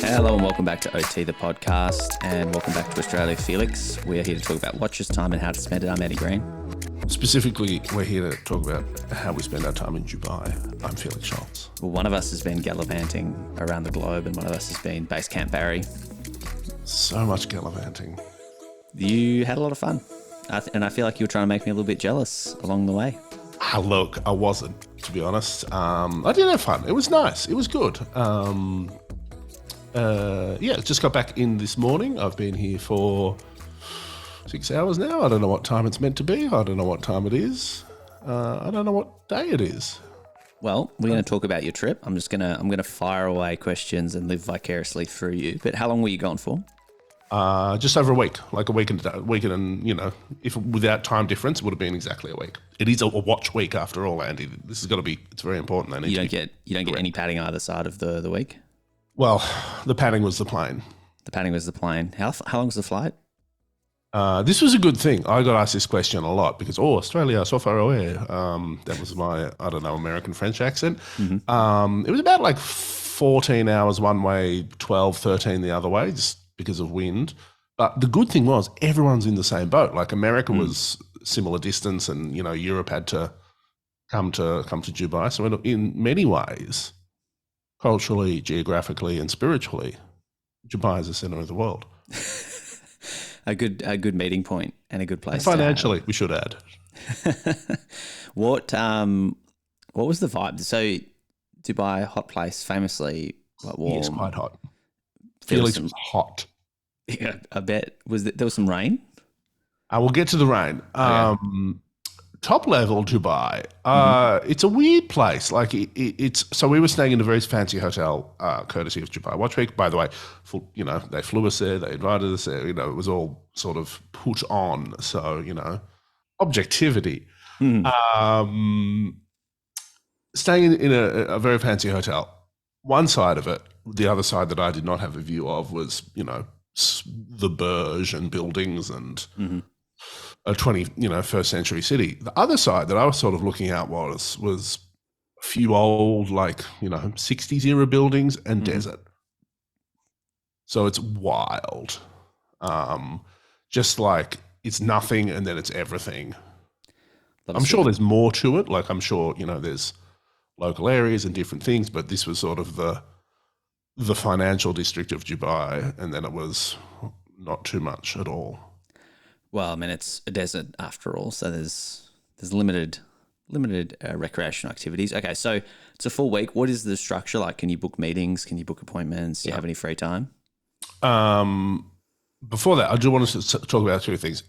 Hello and welcome back to OT, the podcast, and welcome back to Australia, Felix. We're here to talk about watches, time and how to spend it. I'm Eddie Green. Specifically, we're here to talk about how we spend our time in Dubai. I'm Felix Schultz. Well, one of us has been gallivanting around the globe and one of us has been base camp Barry. So much gallivanting. You had a lot of fun. And I feel like you were trying to make me a little bit jealous along the way. Look, I wasn't, to be honest. I did have fun. It was nice. It was good. Just got back in this morning. I've been here for 6 hours now. I don't know what time it's meant to be. I don't know what time it is. I don't know what day it is. Well, we're going to talk about your trip. I'm going to fire away questions and live vicariously through you. But how long were you gone for? Just over a week, like a week and if without time difference, it would have been exactly a week. It is a watch week after all, Andy. This has got to be. It's very important. You don't get any padding either side of the week. Well, the padding was the plane. The padding was the plane. How long was the flight? This was a good thing. I got asked this question a lot because, Australia, so far away. That was my, American-French accent. Mm-hmm. It was about like 14 hours one way, 12, 13 the other way, just because of wind. But the good thing was everyone's in the same boat. Like America was similar distance and, Europe had to come to Dubai. So in many ways, culturally, geographically and spiritually, Dubai is the center of the world. A good meeting point and a good place. Financially, we should add. What was the vibe? So Dubai, hot place, famously warm. Yes, quite hot. Felix was hot. Yeah, I bet. There was some rain? We'll get to the rain. Okay. Top level Dubai. It's a weird place. Like it's. So we were staying in a very fancy hotel, courtesy of Dubai Watch Week. By the way, they flew us there. They invited us there. It was all sort of put on. So objectivity. Staying in a very fancy hotel. One side of it, the other side that I did not have a view of was the Burj and buildings and. A 21st century city. The other side that I was sort of looking at was a few old, 60s era buildings and desert. So it's wild. Just like it's nothing and then it's everything. I'm sure there's more to it. Like I'm sure, there's local areas and different things, but this was sort of the financial district of Dubai, and then it was not too much at all. Well, I mean, it's a desert after all, so there's limited recreational activities. Okay, so it's a full week. What is the structure like? Can you book meetings? Can you book appointments? Do you have any free time? Before that, I do want to talk about two things.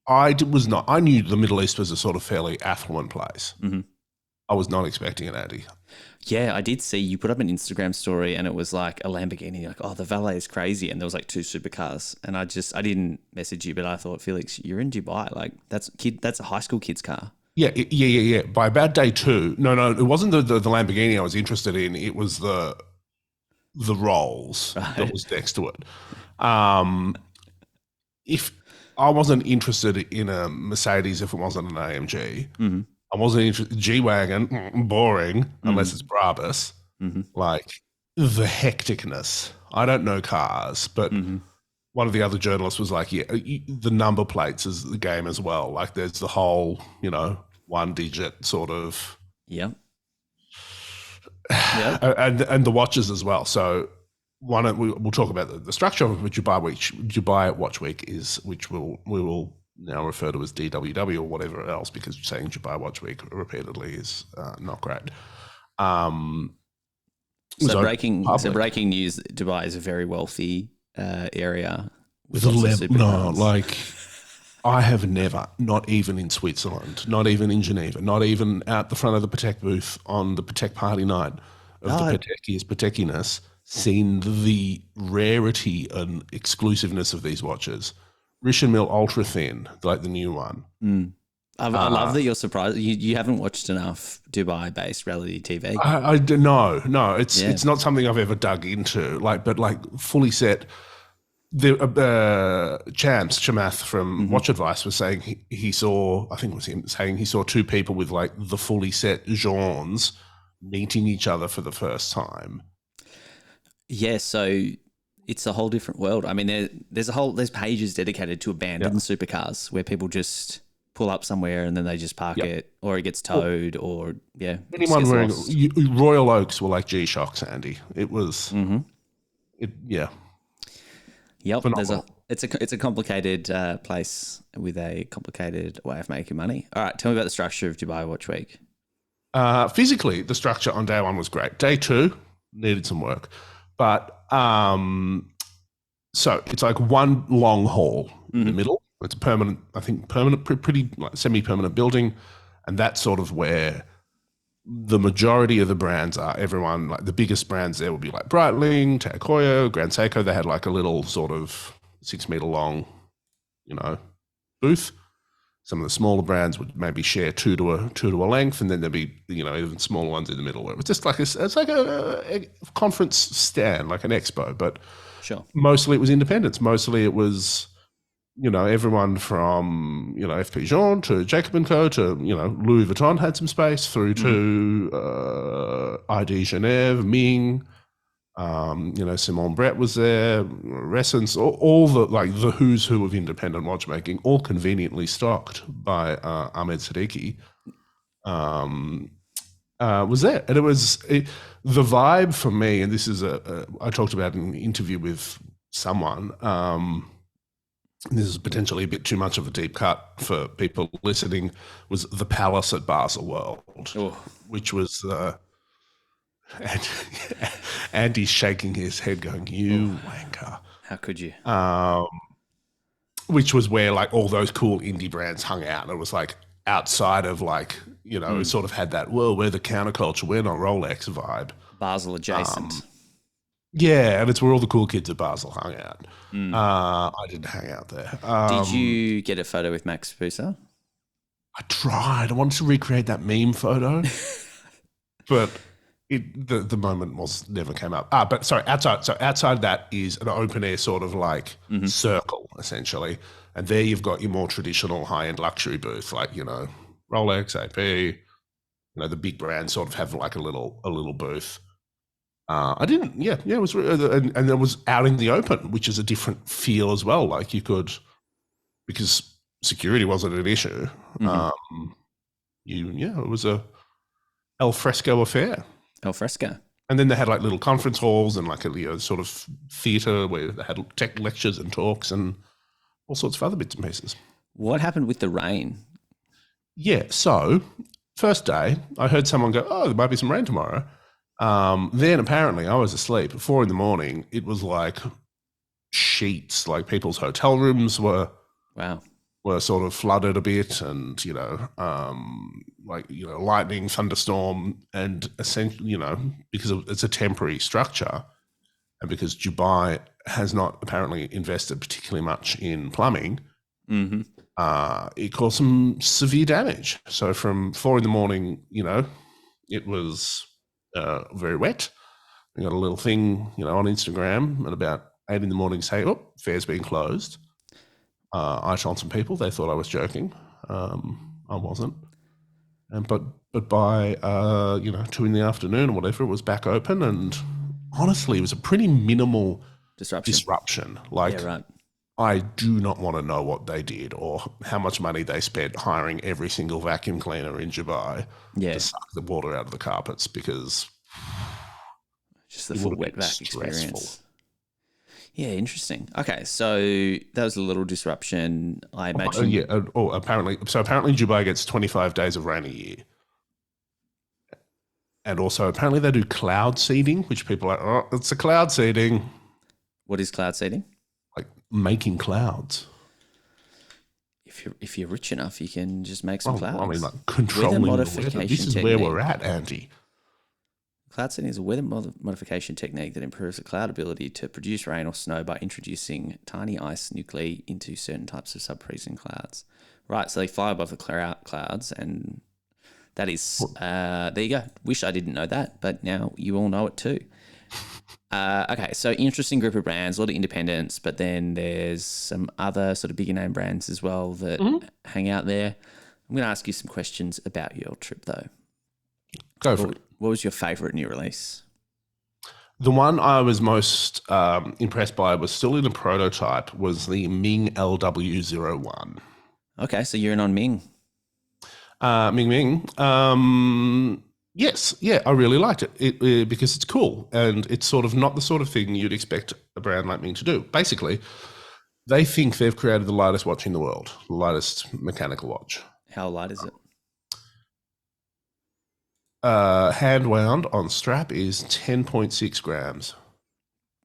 I knew the Middle East was a sort of fairly affluent place. Mm-hmm. I was not expecting it, Andy. Yeah, I did see you put up an Instagram story and it was like a Lamborghini, like, oh, the valet is crazy. And there was like 2 supercars. And I didn't message you, but I thought, Felix, you're in Dubai. Like that's a high school kid's car. Yeah. By about day 2, no, it wasn't the Lamborghini I was interested in. It was the Rolls that was next to it. If I wasn't interested in a Mercedes, if it wasn't an AMG, I wasn't interested. G-Wagon, boring, unless it's Brabus. Like the hecticness. I don't know cars, but one of the other journalists was like, the number plates is the game as well. Like there's the whole, 1-digit sort of. Yeah. And the watches as well. So we'll talk about the structure of Dubai Watch Week which we will now refer to as DWW or whatever else, because saying Dubai Watch Week repeatedly is not great. So breaking news: Dubai is a very wealthy area. I have never, not even in Switzerland, not even in Geneva, not even at the front of the Patek booth on the Patek party night of the Patekiness, seen the rarity and exclusiveness of these watches. Richemille Ultra Thin, like the new one. I love that you're surprised. You haven't watched enough Dubai-based reality TV. No. It's not something I've ever dug into. But fully set. The Chamath from Watch Advice was saying he saw. I think it was him saying he saw 2 people with like the fully set Jeans meeting each other for the first time. Yeah. So it's a whole different world. I mean, there's pages dedicated to abandoned supercars where people just pull up somewhere and then they just park it, or it gets towed, or anyone wearing Royal Oaks were like G-Shocks, Andy. It was, Yep. Phenomenal. It's a complicated place with a complicated way of making money. All right, tell me about the structure of Dubai Watch Week. Physically, the structure on day one was great. Day two needed some work, but so it's like one long hall in the middle. It's a permanent, pretty like semi-permanent building, and that's sort of where the majority of the brands are. Everyone, like the biggest brands there would be like Breitling, Tag Heuer, Grand Seiko. They had like a little sort of 6 meter long, booth. Some of the smaller brands would maybe share two to a length, and then there'd be even smaller ones in the middle. Where it was just like it's like a conference stand, like an expo, but sure. Mostly it was independents. Mostly it was everyone from FP Jean to Jacob & Co to Louis Vuitton had some space through to ID Genève, Ming. Simon Brett was there, Ressence, all the who's who of independent watchmaking, all conveniently stocked by Ahmed Siddiqui, was there. And it was the vibe for me, and this is I talked about in an interview with someone, this is potentially a bit too much of a deep cut for people listening, was the Palace at Basel World, which was and Andy's shaking his head going, you wanker. How could you? Which was where like all those cool indie brands hung out. It was like outside of like, it sort of had that, well, we're the counterculture, we're not Rolex vibe. Basel adjacent. And it's where all the cool kids at Basel hung out. I didn't hang out there. Did you get a photo with Max Buser? I tried. I wanted to recreate that meme photo, but the moment never came up. But sorry, outside that is an open air sort of like circle essentially, and there you've got your more traditional high end luxury booth, like Rolex, AP, the big brands sort of have like a little booth. It was, and it was out in the open, which is a different feel as well. Like you could, because security wasn't an issue. It was a al fresco affair. Al fresco. And then they had like little conference halls and like a sort of theatre where they had tech lectures and talks and all sorts of other bits and pieces. What happened with the rain? Yeah, so first day, I heard someone go, "Oh, there might be some rain tomorrow." Then apparently I was asleep at 4 a.m. It was like sheets, like people's hotel rooms were sort of flooded a bit, and lightning, thunderstorm, and essentially, because it's a temporary structure, and because Dubai has not apparently invested particularly much in plumbing, it caused some severe damage. So from 4 a.m, it was very wet. We got a little thing, on Instagram at about 8 a.m. saying, "Oh, fair's been closed." I told some people, they thought I was joking. I wasn't. But by 2 in the afternoon or whatever, it was back open, and honestly, it was a pretty minimal disruption. Like, I do not want to know what they did or how much money they spent hiring every single vacuum cleaner in Dubai to suck the water out of the carpets, because just the full wet vac experience. Yeah, interesting. Okay, so that was a little disruption, I imagine. Apparently Dubai gets 25 days of rain a year. And also apparently they do cloud seeding, which people are like, "Oh, it's a cloud seeding." What is cloud seeding? Like making clouds. If you're rich enough, you can just make some clouds. I mean, like controlling the weather. This is where we're at, Andy. Cloud seeding is a weather modification technique that improves the cloud ability to produce rain or snow by introducing tiny ice nuclei into certain types of sub-freezing clouds. Right, so they fly above the clouds, and that is, there you go. Wish I didn't know that, but now you all know it too. Okay, so interesting group of brands, a lot of independents, but then there's some other sort of bigger name brands as well that hang out there. I'm going to ask you some questions about your trip though. Go for it. What was your favourite new release? The one I was most impressed by was still in a prototype was the Ming LW01. Okay, so you're in on Ming. Ming. Yes, yeah, I really liked it, because it's cool and it's sort of not the sort of thing you'd expect a brand like Ming to do. Basically, they think they've created the lightest watch in the world, the lightest mechanical watch. How light is it? Hand wound on strap is 10.6 grams.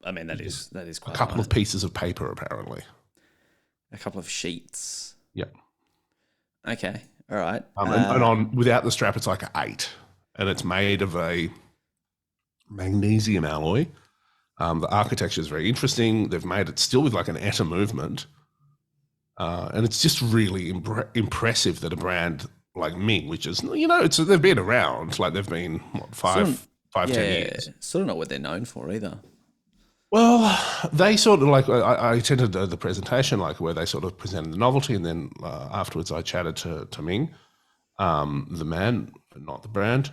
I mean, that is quite A couple light. of pieces of paper, apparently. A couple of sheets. Yep. Okay, all right. And on without the strap, it's like an 8, and it's made of a magnesium alloy. The architecture is very interesting. They've made it still with like an ETA movement, and it's just really impressive that a brand like Ming, which is, they've been around, like they've been what, 10 years. Sort of not what they're known for either. Well, they sort of like, I attended the presentation, like where they sort of presented the novelty, and then afterwards I chatted to Ming, the man, not the brand,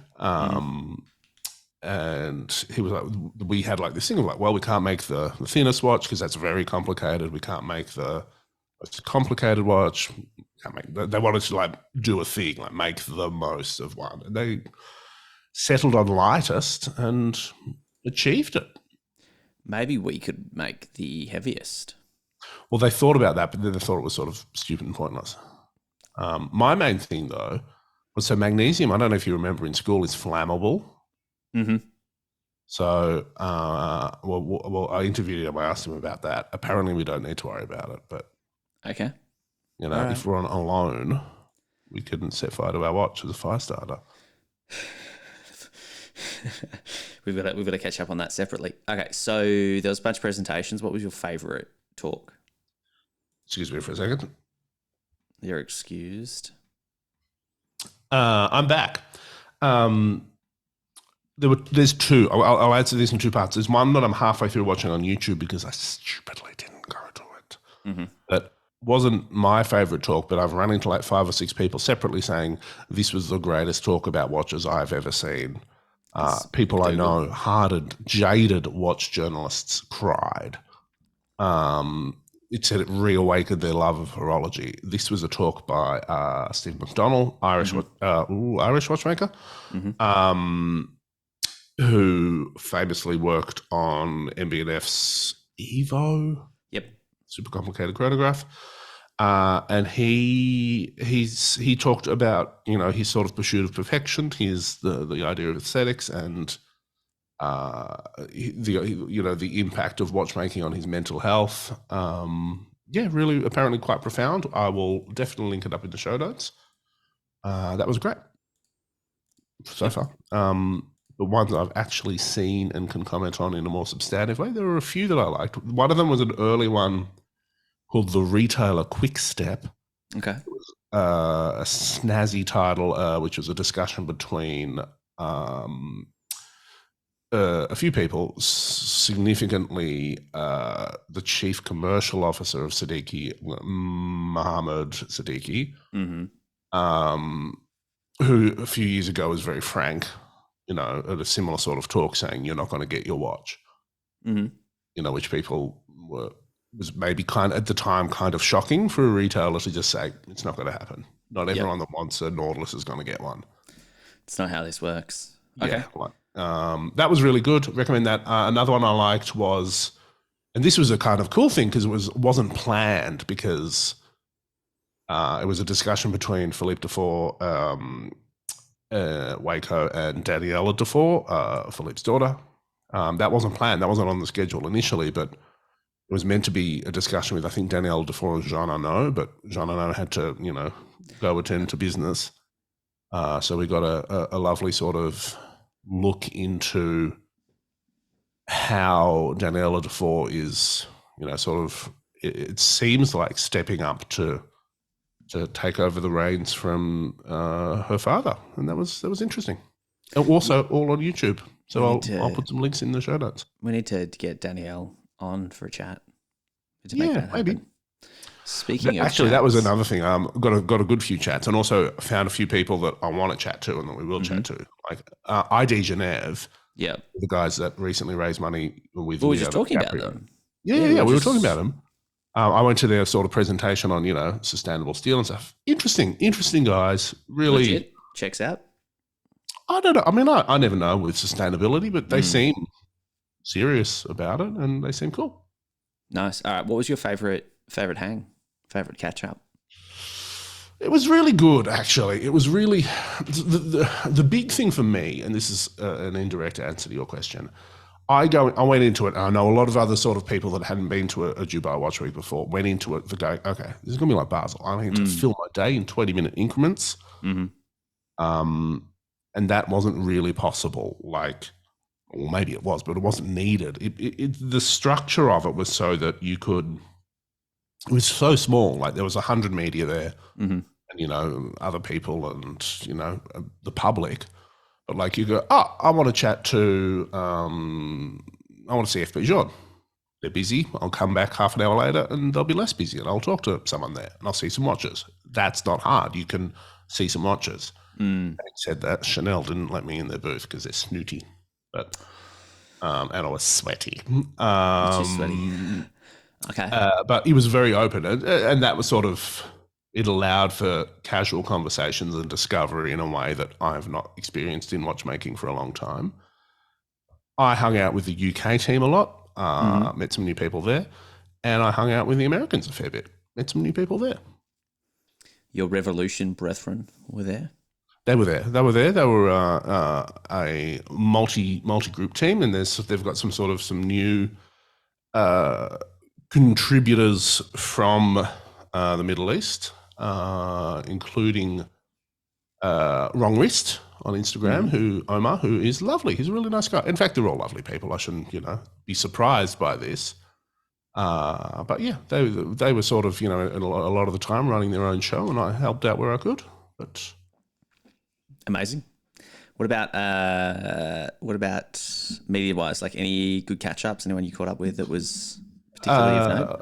and he was like, we had like this thing of like, well, we can't make the thinnest watch because that's very complicated. We can't make the most complicated watch. They wanted to like do a thing, like make the most of one. And they settled on lightest and achieved it. Maybe we could make the heaviest. Well, they thought about that, but then they thought it was sort of stupid and pointless. My main thing, though, was so magnesium, I don't know if you remember in school, is flammable. Mm-hmm. So, well, I interviewed him. I asked him about that. Apparently, we don't need to worry about it. But, okay. Right. If we're on a loan, we couldn't set fire to our watch as a fire starter. We've got to catch up on that separately. Okay, so there was a bunch of presentations. What was your favourite talk? Excuse me for a second. You're excused. I'm back. There's two. I'll answer this in two parts. There's one that I'm halfway through watching on YouTube because I stupidly didn't go to it. Mm-hmm. That wasn't my favourite talk, but I've run into like 5 or 6 people separately saying this was the greatest talk about watches I've ever seen. People I know, hardened, jaded watch journalists cried. It said it reawakened their love of horology. This was a talk by Steve McDonnell, Irish watchmaker, who famously worked on MB&F's Evo. Yep. Super complicated chronograph. And he talked about, his sort of pursuit of perfection, his the idea of aesthetics, and the impact of watchmaking on his mental health. Really apparently quite profound. I will definitely link it up in the show notes. That was great so far. The ones I've actually seen and can comment on in a more substantive way, there were a few that I liked. One of them was an early one called the Retailer Quickstep. Okay. It was a snazzy title, which was a discussion between a few people, significantly the chief commercial officer of Siddiqui, Mohammed Siddiqui, who a few years ago was very frank, at a similar sort of talk saying, you're not going to get your watch, which people was maybe kind of, at the time, kind of shocking for a retailer to just say, it's not going to happen. Not everyone that wants a Nautilus is going to get one. It's not how this works. Okay. Yeah, that was really good. Recommend that. Another one I liked was, and this was a kind of cool thing because it wasn't planned, because it was a discussion between Philippe Dufour, Waco, and Daniela Dufour, Philippe's daughter. That wasn't planned. That wasn't on the schedule initially, but it was meant to be a discussion with, I think, Danielle Dufour and Jean Arnaud, but Jean Arnaud had to, go attend to business. So we got a lovely sort of look into how Daniela Dufour is, sort of, it seems like stepping up to take over the reins from her father. And that was interesting. And also all on YouTube. So I'll put some links in the show notes. We need to get Danielle on for a chat. Maybe. Speaking of actually, chats, that was another thing. Got a good few chats, and also found a few people that I want to chat to and that we will chat to. Like ID Genève, Yeah. The guys that recently raised money with We were just Leonardo talking about DiCaprio. them. Yeah, we were talking about them. I went to their sort of presentation on, sustainable steel and stuff. Interesting guys. Really, Legit. Checks out. I don't know. I mean, I never know with sustainability, but they seem serious about it and they seem cool. Nice. All right. What was your favorite hang? Favorite catch up? It was really good, actually. It was really the big thing for me, and this is an indirect answer to your question. I went into it, and I know a lot of other sort of people that hadn't been to a Dubai Watch Week before went into it for going, okay, this is going to be like Basel. I need to fill my day in 20-minute increments. Mm-hmm. And that wasn't really possible. Or maybe it was, but it wasn't needed. The structure of it was so that you could. It was so small. Like there was 100 media there, and other people, and the public. But like you go, I want to chat to, I want to see FP Jean. They're busy. I'll come back half an hour later, and they'll be less busy, and I'll talk to someone there, and I'll see some watches. That's not hard. You can see some watches. Having said that, Chanel didn't let me in their booth because they're snooty, but and I was sweaty. Sweaty. Okay. But he was very open, and that was sort of, it allowed for casual conversations and discovery in a way that I have not experienced in watchmaking for a long time. I hung out with the UK team a lot, met some new people there, and I hung out with the Americans a fair bit, met some new people there. Your Revolution brethren were there? They were there. They were a multi-group team, and they've got some new contributors from the Middle East, including Wrong Wrist on Instagram, Omar, who is lovely. He's a really nice guy. In fact, they're all lovely people. I shouldn't, be surprised by this. But yeah, they were sort of, a lot of the time running their own show, and I helped out where I could. But amazing. What about media-wise? Like any good catch-ups? Anyone you caught up with that was particularly of note?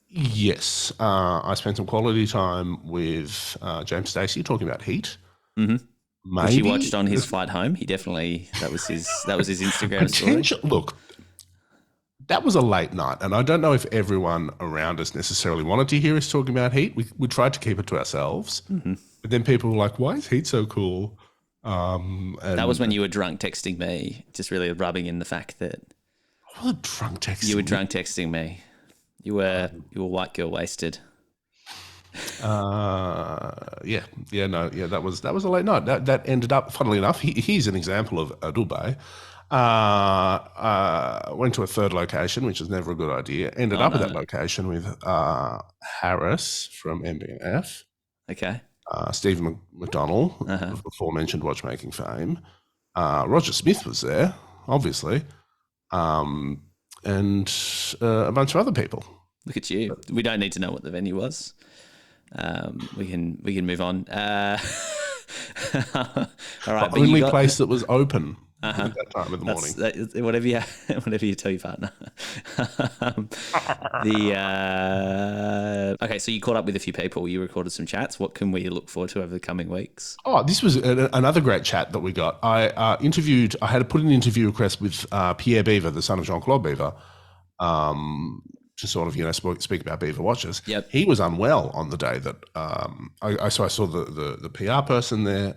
Yes. I spent some quality time with James Stacey talking about heat. Mm-hmm. Which he watched on his flight home. He definitely, that was his Instagram story. Look, that was a late night, and I don't know if everyone around us necessarily wanted to hear us talking about heat. We tried to keep it to ourselves. Mm-hmm. But then people were like, why is heat so cool? And that was when you were drunk texting me, just really rubbing in the fact that I wasn't drunk texting. You were drunk texting me. You were white girl wasted. That was a late night. That ended up, funnily enough, here's an example of Dubai. Went to a third location, which is never a good idea. Ended up at that location with Harris from MBNF. Okay. Stephen McDonnell, of aforementioned watchmaking fame. Roger Smith was there, obviously, and a bunch of other people. Look at you. We don't need to know what the venue was. We can move on. All right. The only place that was open at that time of the morning. Whatever you tell your partner. Okay, so you caught up with a few people. You recorded some chats. What can we look forward to over the coming weeks? Oh, this was another great chat that we got. I had to put an interview request with Pierre Beaver, the son of Jean-Claude Beaver, to sort of, speak about Beaver watches. Yep. He was unwell on the day that I saw the PR person there,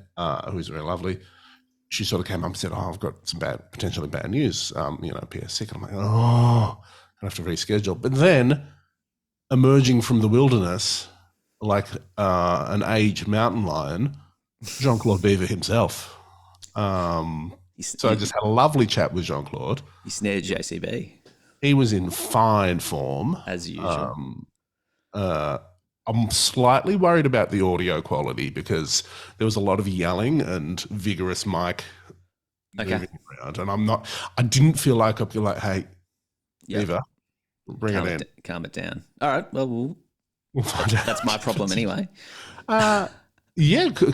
who's very lovely. She sort of came up and said, I've got some potentially bad news. Pierre's sick. I'm like, I have to reschedule. But then emerging from the wilderness, like an aged mountain lion, Jean-Claude Beaver himself. So I just had a lovely chat with Jean-Claude. He snared JCB. He was in fine form. As usual. I'm slightly worried about the audio quality because there was a lot of yelling and vigorous mic moving around. And I didn't feel like I'd be like, hey, Beaver, bring it in. Calm it down. All right. Well, we'll find out. That's my problem anyway. A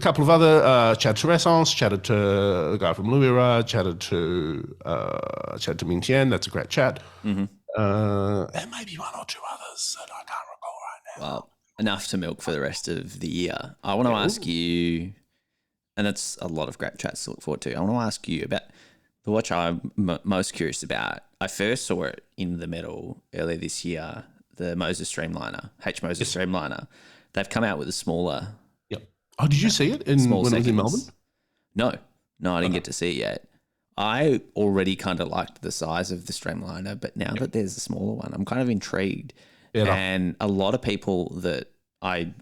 couple of other chatted to Essence, chatted to a guy from Louira, chatted to Min Tian. That's a great chat. Mm-hmm. And maybe one or two others that I can't recall right now. Well, enough to milk for the rest of the year. I want to ask you, and that's a lot of great chats to look forward to. I want to ask you about The watch I'm most curious about, I first saw it in the metal earlier this year, the Moser Streamliner, Moser Streamliner. They've come out with a smaller. Yep. Oh, did you see it when it was in Melbourne? No, I didn't get to see it yet. I already kind of liked the size of the Streamliner, but now that there's a smaller one, I'm kind of intrigued. Yeah, and a lot of people that I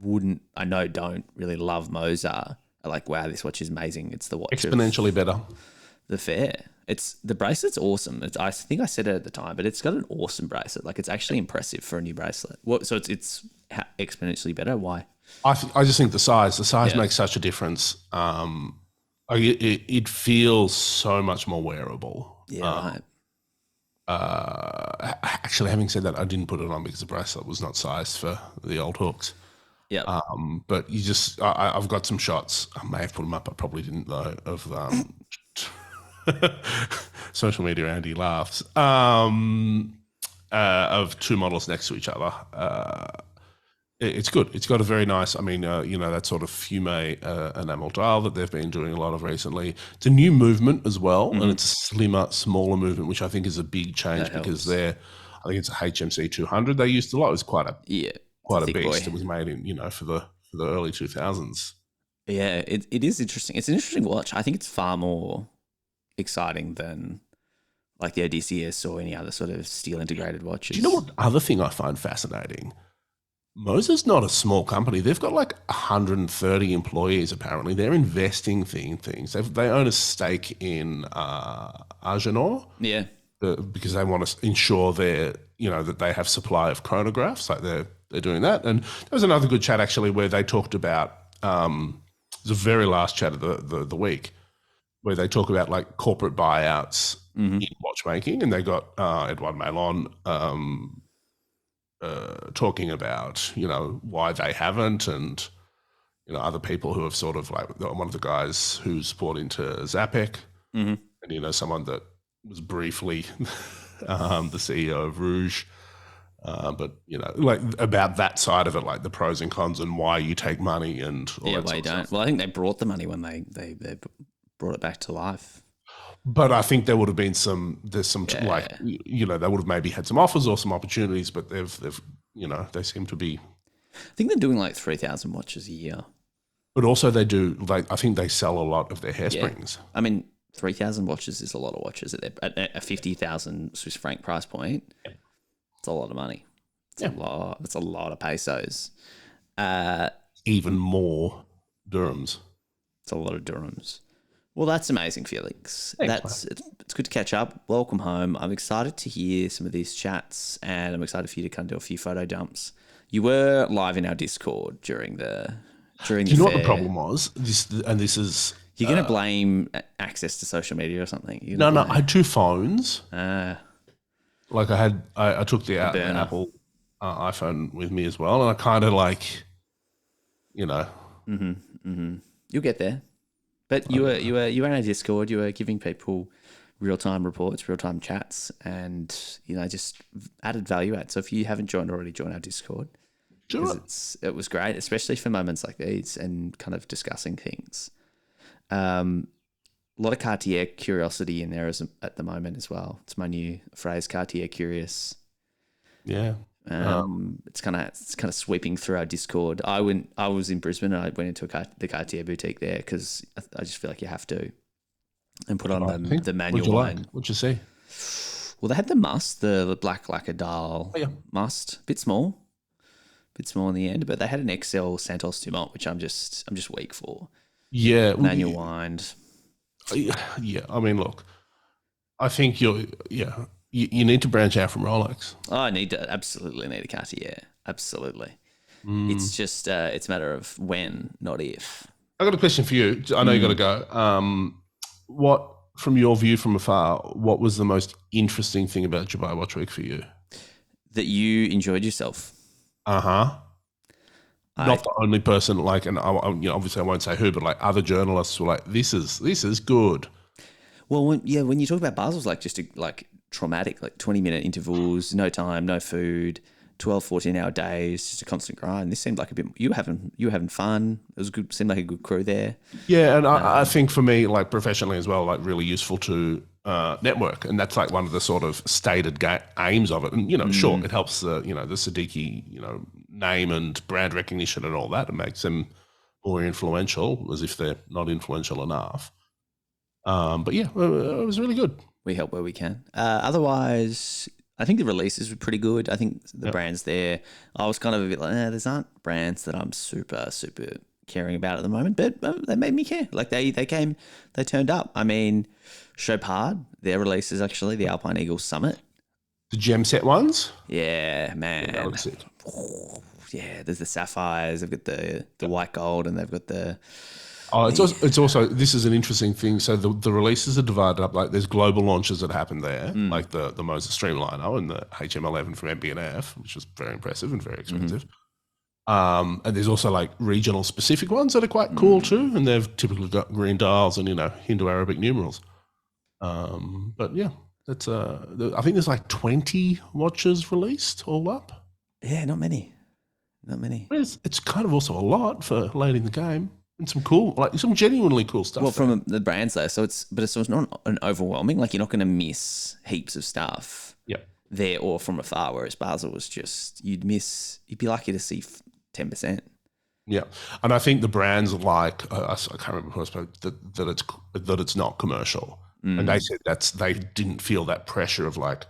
know don't really love Moser are like, wow, this watch is amazing. It's the watch exponentially better. The Fair. It's the bracelet's awesome. I think I said it at the time, but it's got an awesome bracelet. Like, it's actually impressive for a new bracelet. So it's exponentially better. Why? I just think the size makes such a difference. It feels so much more wearable. Yeah, right. Actually, having said that, I didn't put it on because the bracelet was not sized for the old hooks. Yeah. But you just, I've got some shots. I may have put them up. I probably didn't though. Of social media, Andy laughs. Of two models next to each other. It's good. It's got a very nice, that sort of fume enamel dial that they've been doing a lot of recently. It's a new movement as well, and it's a slimmer, smaller movement, which I think is a big change because I think it's a HMC 200 they used a lot. It was quite a beast. Boy. It was made in, for the early 2000s. Yeah, it is interesting. It's an interesting watch. I think it's far more exciting than like the Odysseus or any other sort of steel integrated watches. Do you know what other thing I find fascinating? Moser's not a small company. They've got like 130 employees, apparently. They're investing in things. They own a stake in Argenor. Yeah. Because they want to ensure that they have supply of chronographs. Like they're doing that. And there was another good chat actually where they talked about, it was the very last chat of the week, where they talk about like corporate buyouts in watchmaking. And they got Edouard Malon talking about, why they haven't, and, other people who have sort of like one of the guys who's bought into Zapec and, someone that was briefly the CEO of Rouge. But, like about that side of it, like the pros and cons and why you take money and all that why you don't. Well, I think they brought the money when they brought it back to life. But I think there would have been they would have maybe had some offers or some opportunities, but they've they seem to be. I think they're doing like 3,000 watches a year. But also they do, I think they sell a lot of their hairsprings. Yeah. I mean, 3,000 watches is a lot of watches at a 50,000 Swiss franc price point. Yeah. It's a lot of money. It's a lot of pesos. Even more dirhams. It's a lot of dirhams. Well, that's amazing, Felix. Thanks, it's good to catch up. Welcome home. I'm excited to hear some of these chats, and I'm excited for you to come do a few photo dumps. You were live in our Discord during the Do you know what the problem was? This is you're going to blame access to social media or something? No, I had two phones. Like I took the Apple iPhone with me as well, and I kind of like, You'll get there. But you were in our Discord. You were giving people real time reports, real time chats, and just added value add. So if you haven't joined already, join our Discord. Sure. It was great, especially for moments like these and kind of discussing things. A lot of Cartier curiosity in there at the moment as well. It's my new phrase, Cartier curious. Yeah. It's kind of sweeping through our Discord. I was in Brisbane and I went into the Cartier boutique there because I just feel like you have to, and put on the manual line. What'd you see? Well, they had the must, the black lacquer dial must, bit small in the end, but they had an XL Santos Dumont, which I'm just weak for. Yeah, manual wind. Yeah, I mean, look, I think you need to branch out from Rolex. Oh, I absolutely need a Cartier. Absolutely. It's just, it's a matter of when, not if. I got a question for you. I know you got to go. What, from your view from afar, what was the most interesting thing about Dubai Watch Week for you? That you enjoyed yourself. Not the only person, like, and obviously I won't say who, but like other journalists were like, this is good. Well, when you talk about Basel's like just traumatic, like 20-minute intervals, no time, no food, 12, 14-hour days, just a constant grind. This seemed like a bit. You were having fun. It was good. Seemed like a good crew there. Yeah, and I think for me, like professionally as well, like really useful to network, and that's like one of the sort of stated aims of it. And sure, it helps the the Siddiqui name and brand recognition and all that. It makes them more influential, as if they're not influential enough. But yeah, it was really good. We help where we can. Otherwise, I think the releases were pretty good. I think the brands there, I was kind of a bit like, these aren't brands that I'm super, super caring about at the moment, but they made me care. Like they turned up. I mean, Chopard, their releases actually, the Alpine Eagle Summit. The gem set ones? Yeah, man. Yeah, that looks sick. Yeah, there's the sapphires, they've got the white gold, and they've got the... Oh, it's also this is an interesting thing. So the releases are divided up. Like there's global launches that happen there, like the Moser Streamliner and the HM11 from MB&F, which is very impressive and very expensive. And there's also like regional specific ones that are quite cool too, and they've typically got green dials and Hindu-Arabic numerals. But yeah, that's I think there's like 20 watches released all up. Yeah, not many. It's kind of also a lot for late in the game. And some genuinely cool stuff. Well, from the brands though, so it's not an overwhelming. Like you're not going to miss heaps of stuff. There or from afar. Whereas Basel was just you'd be lucky to see 10%. Yeah, and I think the brands like I can't remember who I spoke that it's not commercial, and they said they didn't feel that pressure of like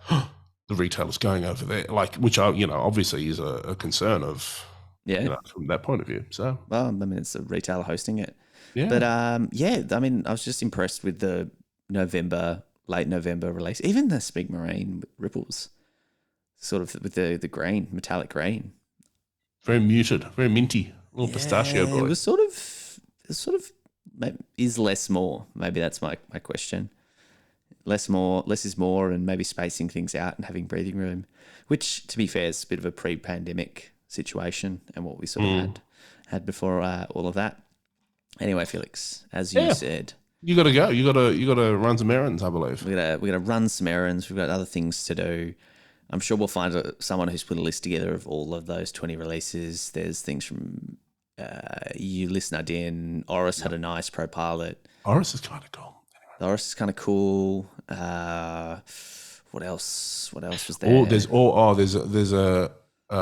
the retailers going over there, like which obviously is a concern of. Yeah, from that point of view. So, well, I mean, it's a retailer hosting it. Yeah. But I mean, I was just impressed with the late November release. Even the Spig Marine ripples, sort of with the green, metallic green. Very muted, very minty, little pistachio boy. It was sort of is less more. Maybe that's my question. Less is more, and maybe spacing things out and having breathing room, which, to be fair, is a bit of a pre-pandemic situation and what we sort of had before all of that. Anyway, Felix, as you said, you got to go. You got to run some errands, I believe. We got to run some errands. We've got other things to do. I'm sure we'll find someone who's put a list together of all of those 20 releases. There's things from you listener in. Oris had a nice Pro Pilot. Oris is kind of cool. The Oris is kind of cool. What else? What else was there? There's a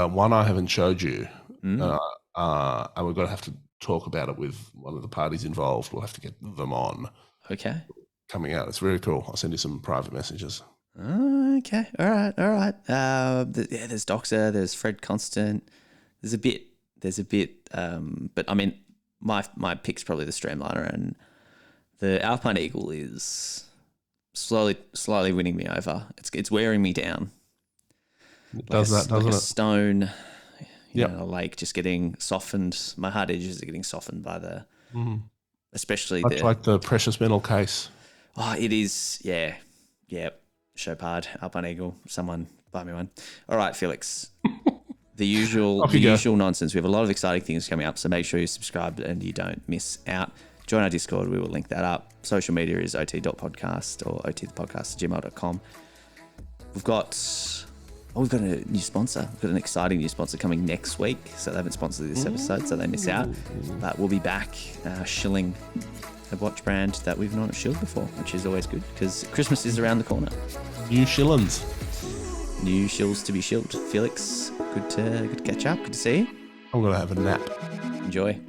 one I haven't showed you, and we're going to have to talk about it with one of the parties involved. We'll have to get them on. Okay. Coming out. It's very cool. I'll send you some private messages. Okay. All right. There's Doxer. There's Fred Constant. There's a bit. But I mean, my pick's probably the Streamliner, and the Alpine Eagle is slowly winning me over. It's wearing me down. It does that, doesn't it? A stone, a lake just getting softened. My hard edges are getting softened by the, especially much like the precious metal case. Oh, it is. Yeah. Chopard, Alpine Eagle. Someone buy me one. All right, Felix. The usual nonsense. We have a lot of exciting things coming up, so make sure you subscribe and you don't miss out. Join our Discord. We will link that up. Social media is ot.podcast or otthepodcast@gmail.com. We've got a new sponsor. We've got an exciting new sponsor coming next week. So they haven't sponsored this episode, so they miss out. But we'll be back shilling a watch brand that we've not shilled before, which is always good because Christmas is around the corner. New shillings. New shills to be shilled. Felix, good to catch up. Good to see you. I'm going to have a nap. Enjoy.